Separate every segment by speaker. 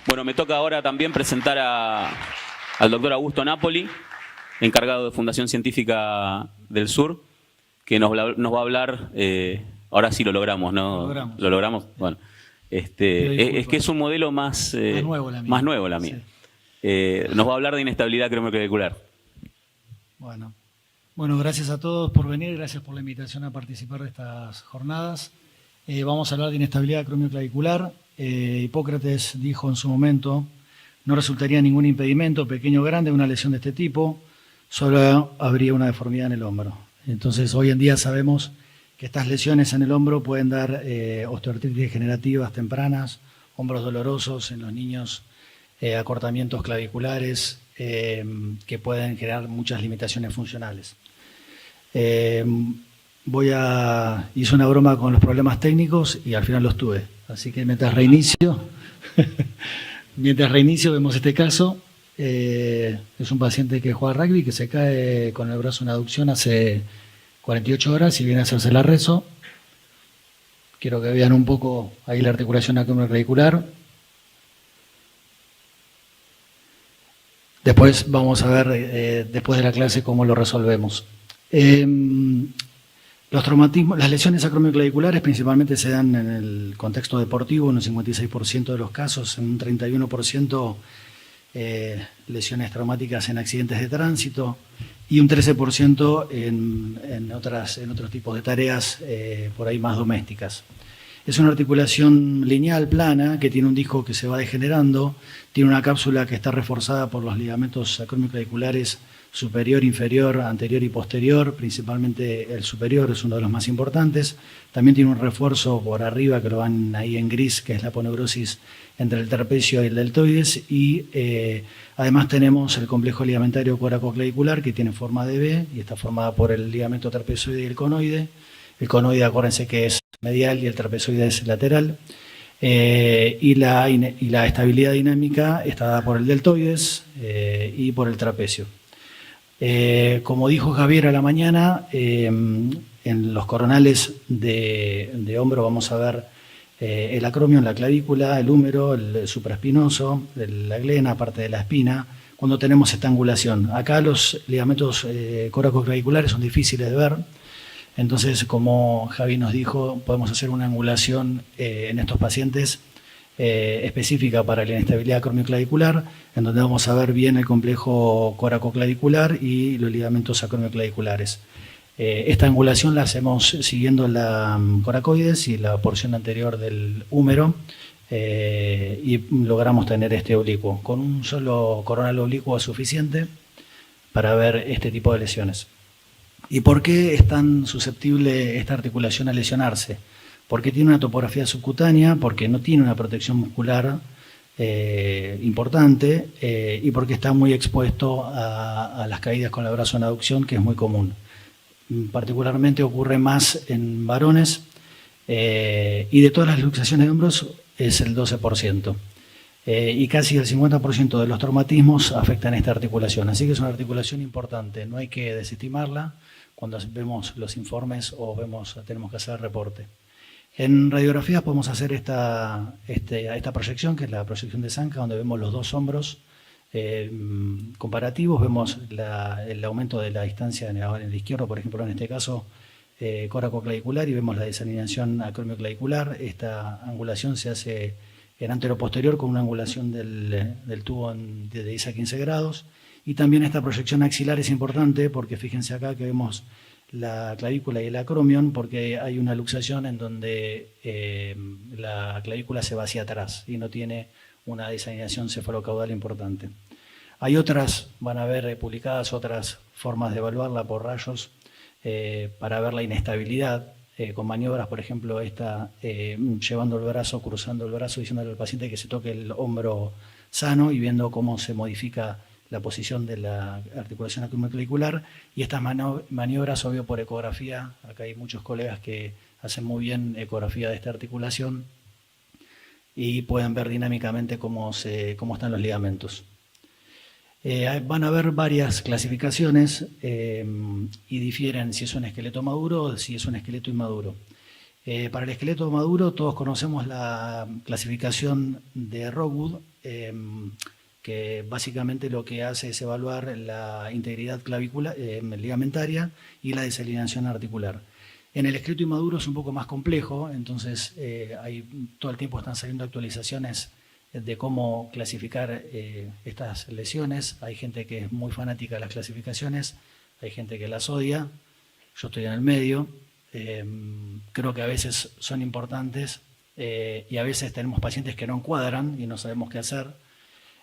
Speaker 1: Bueno, me toca ahora también presentar al doctor Augusto Napoli, encargado de Fundación Científica del Sur, que nos va a hablar, ahora sí lo logramos, ¿no? ¿Lo logramos? Bueno, es que es un modelo más nuevo la mía. Sí. Nos va a hablar de inestabilidad cromoclavicular.
Speaker 2: Bueno, gracias a todos por venir, gracias por la invitación a participar de estas jornadas. Vamos a hablar de inestabilidad cromoclavicular. Hipócrates dijo en su momento, no resultaría ningún impedimento, pequeño o grande, de una lesión de este tipo, solo habría una deformidad en el hombro. Entonces, hoy en día sabemos que estas lesiones en el hombro pueden dar osteoartritis degenerativas tempranas, hombros dolorosos en los niños, acortamientos claviculares, que pueden generar muchas limitaciones funcionales. Hice una broma con los problemas técnicos y al final los tuve. Así que mientras reinicio vemos este caso. Es un paciente que juega rugby, que se cae con el brazo en aducción hace 48 horas y viene a hacerse la rezo. Quiero que vean un poco ahí la articulación acromioclavicular. Después vamos a ver, después de la clase, cómo lo resolvemos. Los traumatismos, las lesiones acromioclaviculares principalmente se dan en el contexto deportivo, en un 56% de los casos, en un 31% lesiones traumáticas en accidentes de tránsito y un 13% en otros tipos de tareas por ahí más domésticas. Es una articulación lineal, plana, que tiene un disco que se va degenerando, tiene una cápsula que está reforzada por los ligamentos acromioclaviculares superior, inferior, anterior y posterior, principalmente el superior es uno de los más importantes. También tiene un refuerzo por arriba, que lo van ahí en gris, que es la aponeurosis entre el trapecio y el deltoides, y además tenemos el complejo ligamentario coracoclavicular, que tiene forma de V y está formada por el ligamento trapezoide y el conoide. El conoide, acuérdense que es medial y el trapezoide es lateral. Y la estabilidad dinámica está dada por el deltoides y por el trapecio. Como dijo Javier a la mañana, en los coronales de hombro vamos a ver el acromio en la clavícula, el húmero, el supraespinoso, la glena, parte de la espina, cuando tenemos esta angulación. Acá los ligamentos coracoclaviculares son difíciles de ver, entonces, como Javi nos dijo, podemos hacer una angulación en estos pacientes específica para la inestabilidad acromioclavicular, en donde vamos a ver bien el complejo coracoclavicular y los ligamentos acromioclaviculares. Esta angulación la hacemos siguiendo la coracoides y la porción anterior del húmero y logramos tener este oblicuo. Con un solo coronal oblicuo es suficiente para ver este tipo de lesiones. ¿Y por qué es tan susceptible esta articulación a lesionarse? Porque tiene una topografía subcutánea, porque no tiene una protección muscular importante y porque está muy expuesto a las caídas con el brazo en aducción, que es muy común. Particularmente ocurre más en varones y de todas las luxaciones de hombros es el 12%. Y casi el 50% de los traumatismos afectan esta articulación. Así que es una articulación importante, no hay que desestimarla cuando vemos los informes o tenemos que hacer el reporte. En radiografías podemos hacer esta proyección, que es la proyección de Zanca, donde vemos los dos hombros comparativos, vemos el aumento de la distancia en el izquierdo, por ejemplo, en este caso, coracoclavicular, y vemos la desalineación acromioclavicular. Esta angulación se hace en anteroposterior con una angulación del tubo de 10 a 15 grados. Y también esta proyección axilar es importante porque fíjense acá que vemos la clavícula y el acromion, porque hay una luxación en donde la clavícula se va hacia atrás y no tiene una desalineación cefalocaudal importante. Hay otras, van a ver publicadas otras formas de evaluarla por rayos para ver la inestabilidad, con maniobras, por ejemplo, llevando el brazo, cruzando el brazo, diciéndole al paciente que se toque el hombro sano y viendo cómo se modifica la posición de la articulación acromioclavicular, y estas maniobras, obvio, por ecografía. Acá hay muchos colegas que hacen muy bien ecografía de esta articulación y pueden ver dinámicamente cómo están los ligamentos. Van a haber varias clasificaciones y difieren si es un esqueleto maduro o si es un esqueleto inmaduro. Para el esqueleto maduro todos conocemos la clasificación de Rockwood, que básicamente lo que hace es evaluar la integridad ligamentaria y la desalineación articular. En el esqueleto inmaduro es un poco más complejo, entonces todo el tiempo están saliendo actualizaciones de cómo clasificar estas lesiones. Hay gente que es muy fanática de las clasificaciones, hay gente que las odia, yo estoy en el medio. Creo que a veces son importantes y a veces tenemos pacientes que no encuadran y no sabemos qué hacer.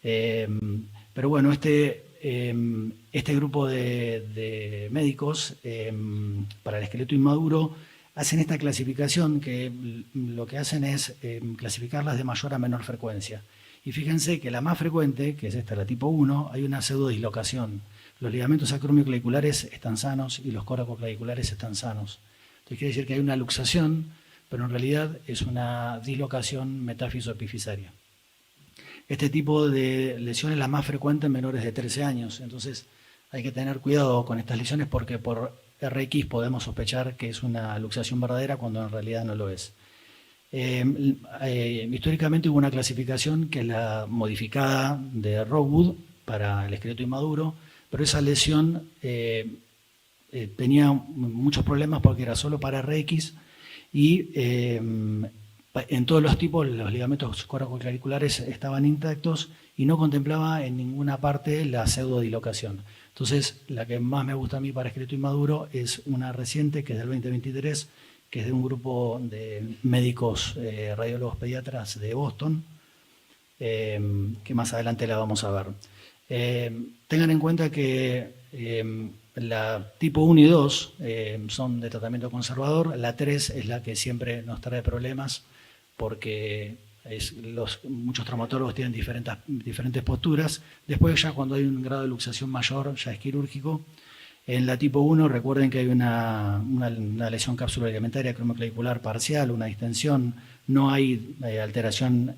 Speaker 2: Pero bueno, este grupo de médicos para el esqueleto inmaduro hacen esta clasificación que lo que hacen es clasificarlas de mayor a menor frecuencia. Y fíjense que la más frecuente, que es esta, la tipo 1, hay una pseudodislocación. Los ligamentos acromioclaviculares están sanos y los coracoclaviculares están sanos. Entonces quiere decir que hay una luxación, pero en realidad es una dislocación metáfiso-epifisaria. Este tipo de lesiones es la más frecuente en menores de 13 años. Entonces hay que tener cuidado con estas lesiones porque por RX podemos sospechar que es una luxación verdadera cuando en realidad no lo es. Históricamente hubo una clasificación que es la modificada de Rockwood para el esqueleto inmaduro, pero esa lesión tenía muchos problemas porque era solo para RX y en todos los tipos los ligamentos coracoclaviculares estaban intactos y no contemplaba en ninguna parte la pseudodilocación. Entonces, la que más me gusta a mí para esqueleto inmaduro es una reciente que es del 2023, que es de un grupo de médicos radiólogos pediatras de Boston, que más adelante la vamos a ver. Tengan en cuenta que la tipo 1 y 2 son de tratamiento conservador, la 3 es la que siempre nos trae problemas porque muchos traumatólogos tienen diferentes posturas. Después ya cuando hay un grado de luxación mayor ya es quirúrgico. En la tipo 1 recuerden que hay una lesión cápsula ligamentaria acromioclavicular parcial, una distensión, no hay alteración,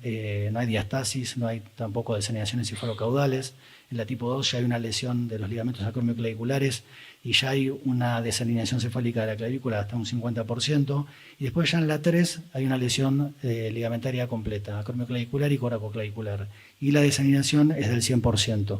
Speaker 2: no hay diastasis, no hay tampoco desanidaciones cefalocaudales. En la tipo 2 ya hay una lesión de los ligamentos acromioclaviculares y ya hay una desalineación cefálica de la clavícula hasta un 50%. Y después ya en la 3 hay una lesión ligamentaria completa, acromioclavicular y coracoclavicular. Y la desalineación es del 100%.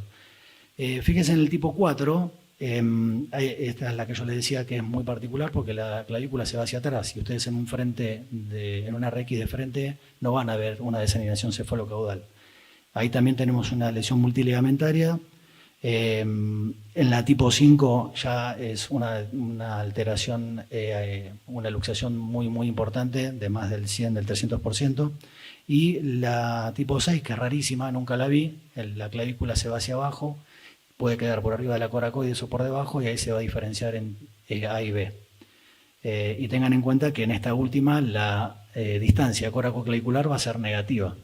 Speaker 2: Fíjense en el tipo 4, esta es la que yo les decía que es muy particular porque la clavícula se va hacia atrás y ustedes en una RX de frente no van a ver una desanidación cefalocaudal. Ahí también tenemos una lesión multiligamentaria. En la tipo 5 ya es una alteración, una luxación muy, muy importante de más del 100, del 300%. Y la tipo 6, que es rarísima, nunca la vi, la clavícula se va hacia abajo, puede quedar por arriba de la coracoides o por debajo y ahí se va a diferenciar en A y B. Y tengan en cuenta que en esta última la distancia coracoclavicular va a ser negativa.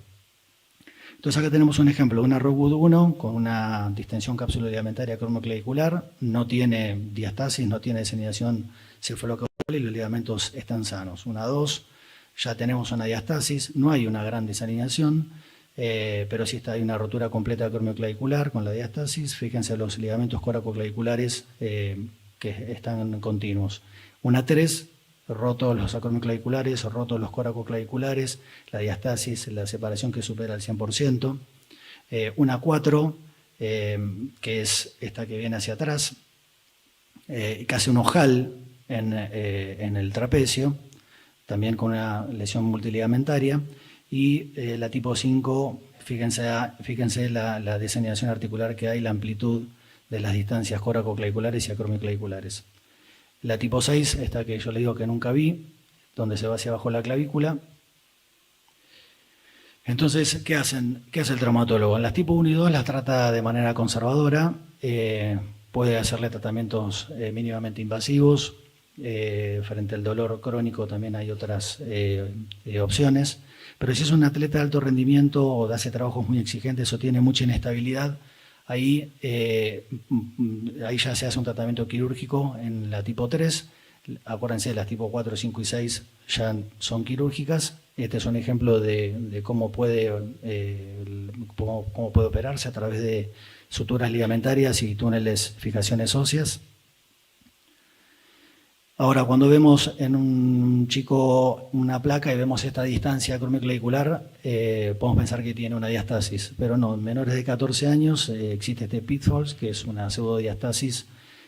Speaker 2: Entonces acá tenemos un ejemplo de una Rockwood 1 con una distensión cápsula ligamentaria acromioclavicular, no tiene diastasis, no tiene desanidación cefalocaudal y los ligamentos están sanos. Una 2, ya tenemos una diastasis, no hay una gran desalineación, pero sí hay una rotura completa acromioclavicular con la diastasis. Fíjense los ligamentos coracoclaviculares que están continuos. Una 3, rotos los acromioclaviculares, rotos los coracoclaviculares, la diastasis, la separación que supera el 100%. Una 4, que es esta que viene hacia atrás, que hace un ojal en el trapecio, también con una lesión multiligamentaria. Y la tipo 5, fíjense la desanidación articular que hay, la amplitud de las distancias coracoclaviculares y acromioclaviculares. La tipo 6, esta que yo le digo que nunca vi, donde se va hacia abajo la clavícula. Entonces, ¿qué hace el traumatólogo? En las tipo 1 y 2 las trata de manera conservadora, puede hacerle tratamientos mínimamente invasivos. Frente al dolor crónico también hay otras opciones. Pero si es un atleta de alto rendimiento o hace trabajos muy exigentes o tiene mucha inestabilidad, ahí ya se hace un tratamiento quirúrgico en la tipo 3. Acuérdense, las tipo 4, 5 y 6 ya son quirúrgicas. Este es un ejemplo de cómo puede operarse a través de suturas ligamentarias y túneles fijaciones óseas. Ahora, cuando vemos en un chico una placa y vemos esta distancia acromioclavicular, podemos pensar que tiene una diastasis, pero no, en menores de 14 años existe este pitfalls, que es una pseudodiastasis,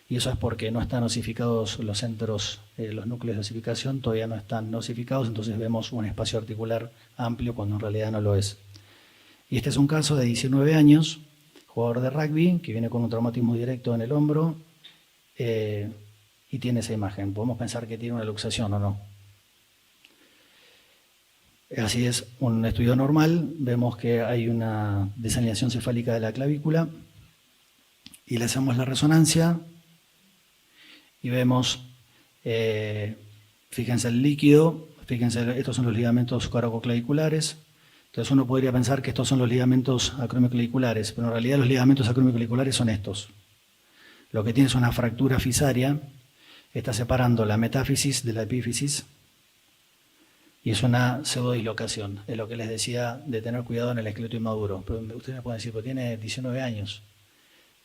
Speaker 2: y eso es porque no están osificados los centros, los núcleos de osificación todavía no están osificados, entonces vemos un espacio articular amplio cuando en realidad no lo es. Y este es un caso de 19 años, jugador de rugby, que viene con un traumatismo directo en el hombro, y tiene esa imagen. Podemos pensar que tiene una luxación o no. Así es, un estudio normal, vemos que hay una desalineación cefálica de la clavícula y le hacemos la resonancia y vemos, fíjense el líquido, fíjense, estos son los ligamentos coracoclaviculares. Entonces uno podría pensar que estos son los ligamentos acromioclaviculares, pero en realidad los ligamentos acromioclaviculares son estos. Lo que tiene es una fractura fisaria, está separando la metáfisis de la epífisis y es una pseudodislocación. Es lo que les decía de tener cuidado en el esqueleto inmaduro. Pero ustedes me pueden decir, pero tiene 19 años.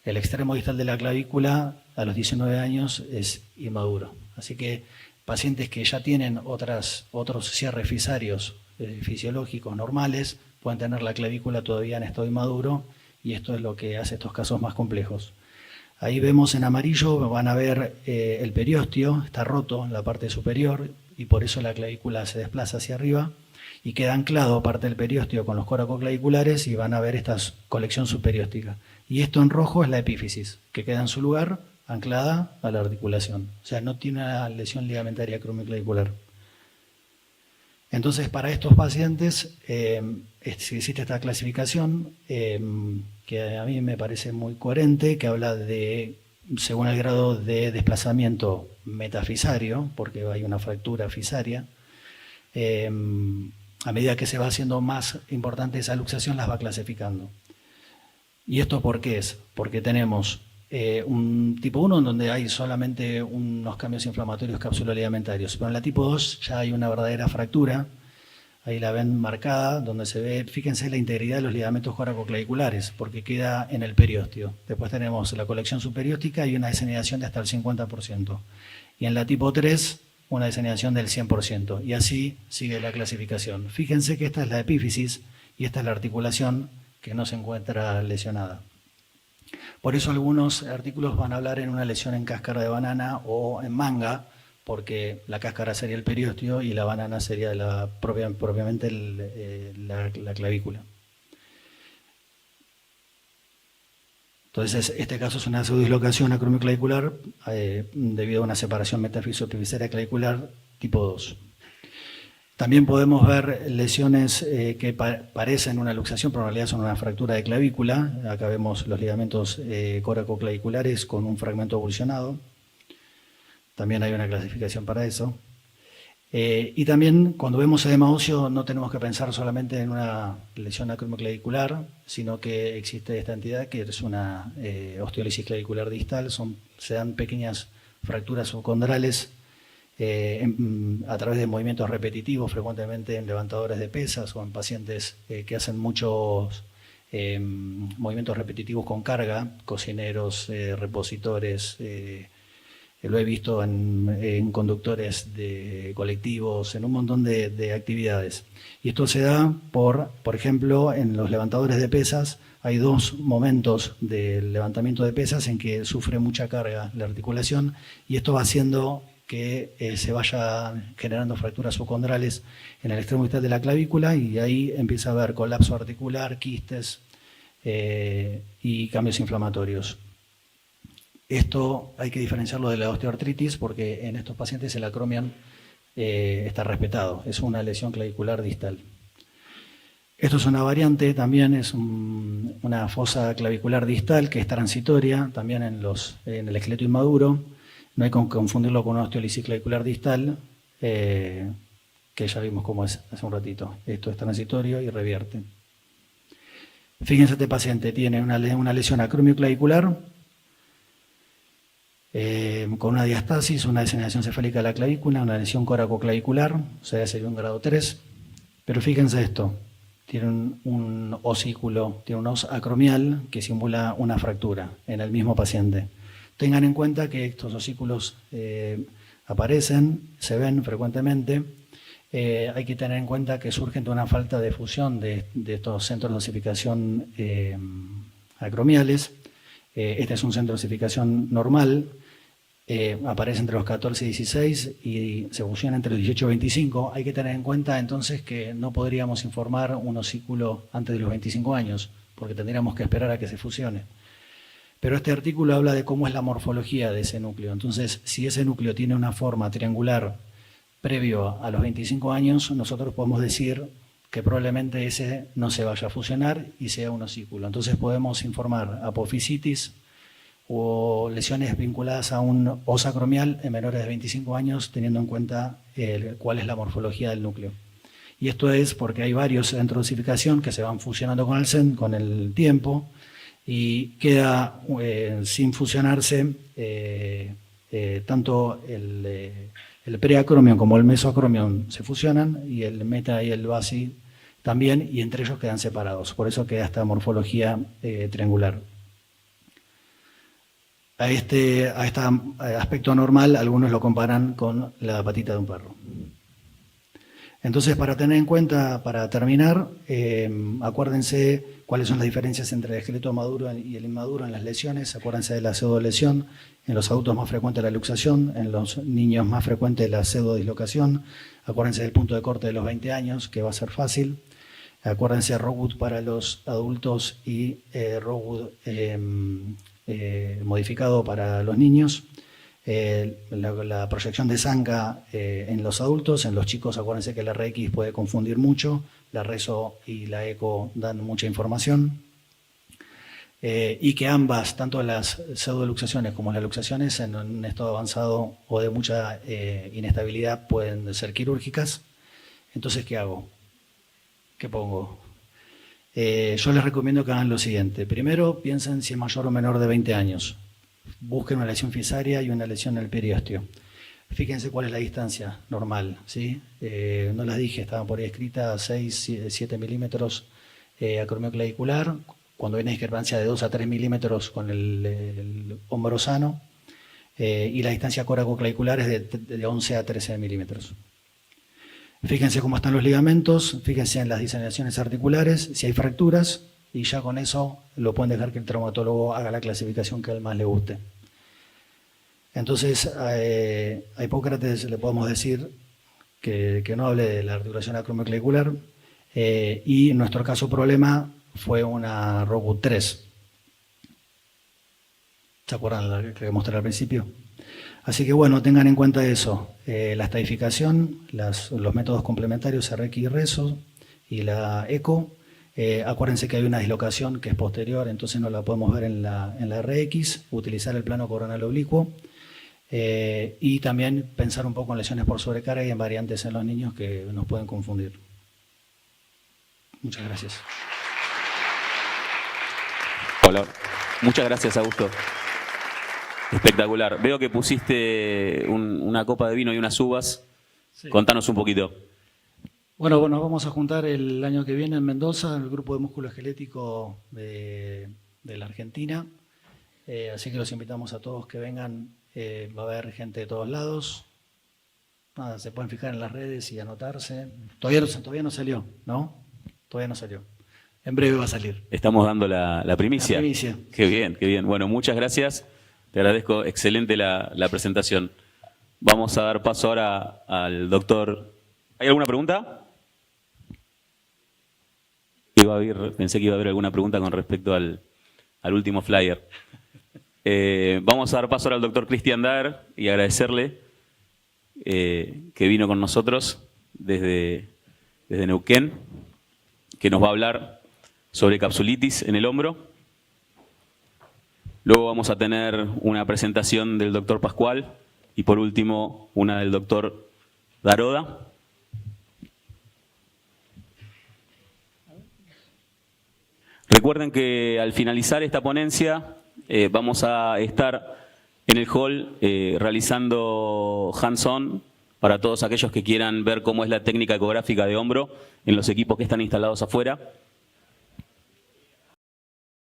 Speaker 2: El extremo distal de la clavícula a los 19 años es inmaduro. Así que pacientes que ya tienen otros cierres fisarios fisiológicos normales pueden tener la clavícula todavía en estado inmaduro y esto es lo que hace estos casos más complejos. Ahí vemos en amarillo, van a ver el periósteo, está roto en la parte superior y por eso la clavícula se desplaza hacia arriba y queda anclado parte del periósteo con los coracoclaviculares y van a ver esta colección subperióstica. Y esto en rojo es la epífisis, que queda en su lugar anclada a la articulación. O sea, no tiene una lesión ligamentaria acromioclavicular. Entonces, para estos pacientes existe esta clasificación que a mí me parece muy coherente, que habla de, según el grado de desplazamiento metafisario, porque hay una fractura fisaria, a medida que se va haciendo más importante esa luxación, las va clasificando. ¿Y esto por qué es? Porque tenemos un tipo 1 en donde hay solamente unos cambios inflamatorios capsuloligamentarios, pero en la tipo 2 ya hay una verdadera fractura, ahí la ven marcada, donde se ve, fíjense la integridad de los ligamentos coracoclaviculares, porque queda en el periósteo. Después tenemos la colección subperióstica y una desenación de hasta el 50%. Y en la tipo 3, una desenación del 100%. Y así sigue la clasificación. Fíjense que esta es la epífisis y esta es la articulación que no se encuentra lesionada. Por eso algunos artículos van a hablar en una lesión en cáscara de banana o en manga, porque la cáscara sería el periósteo y la banana sería propiamente la clavícula. Entonces, este caso es una pseudodislocación acromioclavicular debido a una separación metafisioepifisaria clavicular tipo 2. También podemos ver lesiones que parecen una luxación, pero en realidad son una fractura de clavícula. Acá vemos los ligamentos coracoclaviculares con un fragmento evolucionado. También hay una clasificación para eso. Y también cuando vemos edema óseo no tenemos que pensar solamente en una lesión acromioclavicular, sino que existe esta entidad que es una osteólisis clavicular distal. Se dan pequeñas fracturas subcondrales a través de movimientos repetitivos, frecuentemente en levantadores de pesas o en pacientes que hacen muchos movimientos repetitivos con carga, cocineros, repositores. Lo he visto en conductores de colectivos, en un montón de actividades. Y esto se da por ejemplo, en los levantadores de pesas hay dos momentos del levantamiento de pesas en que sufre mucha carga la articulación y esto va haciendo que se vaya generando fracturas subcondrales en el extremo distal de la clavícula y ahí empieza a haber colapso articular, quistes y cambios inflamatorios. Esto hay que diferenciarlo de la osteoartritis porque en estos pacientes el acromion está respetado, es una lesión clavicular distal. Esto es una variante, también es una fosa clavicular distal que es transitoria, también en el esqueleto inmaduro. No hay que confundirlo con una osteólisis clavicular distal, que ya vimos cómo es hace un ratito. Esto es transitorio y revierte. Fíjense, este paciente tiene una lesión acromioclavicular con una diastasis, una degeneración cefálica de la clavícula, una lesión coracoclavicular, o sea, sería un grado 3. Pero fíjense esto, tiene un osículo, tiene un os acromial que simula una fractura en el mismo paciente. Tengan en cuenta que estos osículos aparecen, se ven frecuentemente. Hay que tener en cuenta que surgen de una falta de fusión de estos centros de dosificación acromiales. Este es un centro de dosificación normal, aparece entre los 14 y 16 y se fusiona entre los 18 y 25. Hay que tener en cuenta entonces que no podríamos informar un osículo antes de los 25 años, porque tendríamos que esperar a que se fusione. Pero este artículo habla de cómo es la morfología de ese núcleo. Entonces, si ese núcleo tiene una forma triangular previo a los 25 años, nosotros podemos decir que probablemente ese no se vaya a fusionar y sea un osículo. Entonces podemos informar apofisitis o lesiones vinculadas a un os acromial en menores de 25 años, teniendo en cuenta cuál es la morfología del núcleo. Y esto es porque hay varios centros de dosificación que se van fusionando con el tiempo y queda sin fusionarse tanto el preacromion como el mesoacromion se fusionan y el meta y el basi también, y entre ellos quedan separados. Por eso queda esta morfología triangular. A este aspecto normal algunos lo comparan con la patita de un perro. Entonces, para tener en cuenta, para terminar, acuérdense cuáles son las diferencias entre el esqueleto maduro y el inmaduro en las lesiones. Acuérdense de la pseudolesión. En los adultos más frecuente la luxación, en los niños más frecuente la pseudodislocación. Acuérdense del punto de corte de los 20 años, que va a ser fácil. Acuérdense de Rockwood para los adultos y Rockwood modificado para los niños. La proyección de Zanca en los adultos. En los chicos, acuérdense que la RX puede confundir mucho. La RESO y la ECO dan mucha información. Y que ambas, tanto las pseudoluxaciones como las luxaciones en un estado avanzado o de mucha inestabilidad pueden ser quirúrgicas. Entonces, ¿qué hago? ¿Qué pongo? Yo les recomiendo que hagan lo siguiente. Primero, piensen si es mayor o menor de 20 años. Busquen una lesión fisaria y una lesión en el periósteo. Fíjense cuál es la distancia normal, ¿sí? No las dije, estaban por ahí escritas 6-7 milímetros acromioclavicular. Cuando hay una discrepancia de 2 a 3 milímetros con el hombro sano, y la distancia coracoclavicular es de 11 a 13 milímetros. Fíjense cómo están los ligamentos, fíjense en las diseminaciones articulares, si hay fracturas, y ya con eso lo pueden dejar que el traumatólogo haga la clasificación que a él más le guste. Entonces, a Hipócrates le podemos decir que no hable de la articulación acromioclavicular, y en nuestro caso problema fue una Rockwood 3. ¿Se acuerdan la que mostré al principio? Así que bueno, tengan en cuenta eso, la estadificación, los métodos complementarios RX y RESO y la ECO. Acuérdense que hay una dislocación que es posterior, entonces no la podemos ver en la RX, utilizar el plano coronal oblicuo y también pensar un poco en lesiones por sobrecarga y en variantes en los niños que nos pueden confundir. Muchas gracias.
Speaker 1: Hola, muchas gracias, Augusto. Espectacular. Veo que pusiste una copa de vino y unas uvas. Sí. Contanos un poquito.
Speaker 2: Bueno, nos vamos a juntar el año que viene en Mendoza, el grupo de músculo esquelético de la Argentina. Así que los invitamos a todos que vengan. Va a haber gente de todos lados. Nada, se pueden fijar en las redes y anotarse. Todavía no salió, ¿no? Todavía no salió. En breve va a salir.
Speaker 1: Estamos dando la primicia.
Speaker 2: La primicia.
Speaker 1: Qué bien, qué bien. Bueno, muchas gracias. Te agradezco, excelente la presentación. Vamos a dar paso ahora al doctor. ¿Hay alguna pregunta? Pensé que iba a haber alguna pregunta con respecto al último flyer. Vamos a dar paso ahora al doctor Cristian Daer y agradecerle que vino con nosotros desde Neuquén, que nos va a hablar sobre capsulitis en el hombro. Luego vamos a tener una presentación del doctor Pascual y por último una del doctor Daroda. Recuerden que al finalizar esta ponencia vamos a estar en el hall realizando hands-on para todos aquellos que quieran ver cómo es la técnica ecográfica de hombro en los equipos que están instalados afuera.